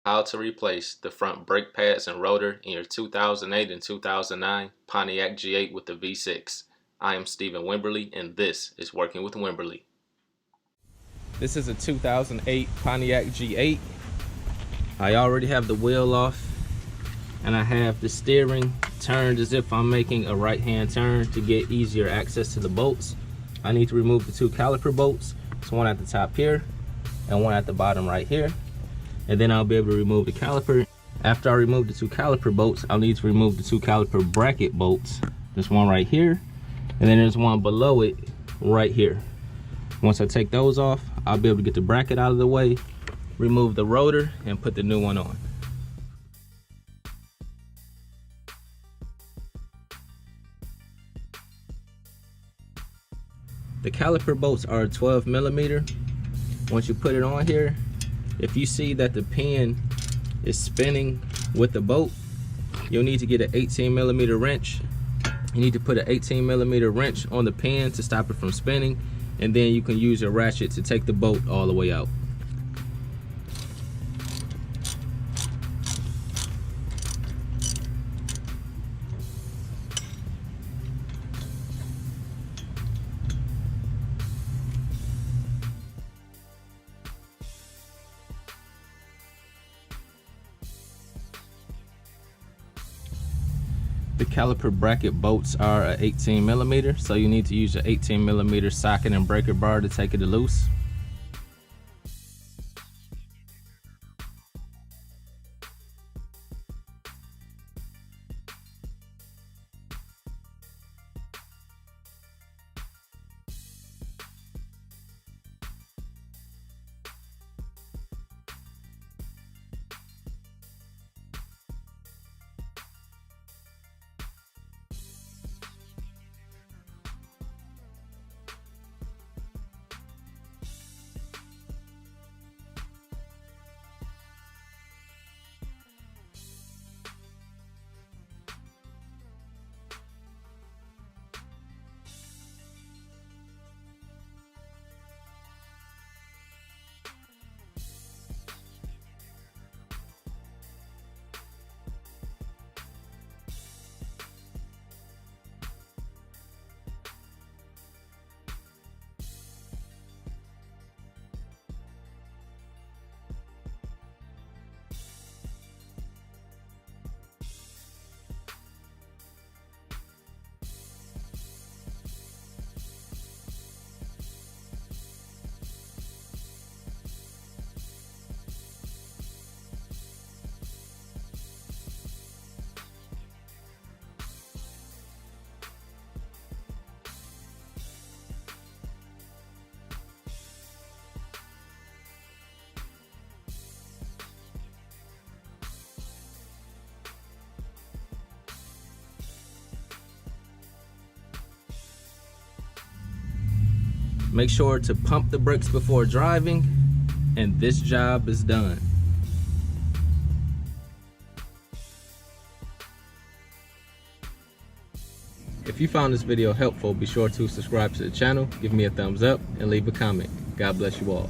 How to replace the front brake pads and rotor in your 2008 and 2009 Pontiac G8 with the V6. I am Stephen Wimberly, and this is Working with Wimberly. This is a 2008 Pontiac G8. I already have the wheel off, and I have the steering turned as if I'm making a right-hand turn to get easier access to the bolts. I need to remove the two caliper bolts. There's one at the top here and one at the bottom right here. And then I'll be able to remove the caliper. After I remove the two caliper bolts, I'll need to remove the two caliper bracket bolts. There's one right here, and then there's one below it right here. Once I take those off, I'll be able to get the bracket out of the way, remove the rotor, and put the new one on. The caliper bolts are 12 millimeter. Once you put it on here, if you see that the pin is spinning with the bolt, you'll need to get an 18 millimeter wrench. You need to put an 18 millimeter wrench on the pin to stop it from spinning, and then you can use your ratchet to take the bolt all the way out. The caliper bracket bolts are a 18 millimeter, so you need to use your 18 millimeter socket and breaker bar to take it loose. Make sure to pump the brakes before driving, and this job is done. If you found this video helpful, be sure to subscribe to the channel, give me a thumbs up, and leave a comment. God bless you all.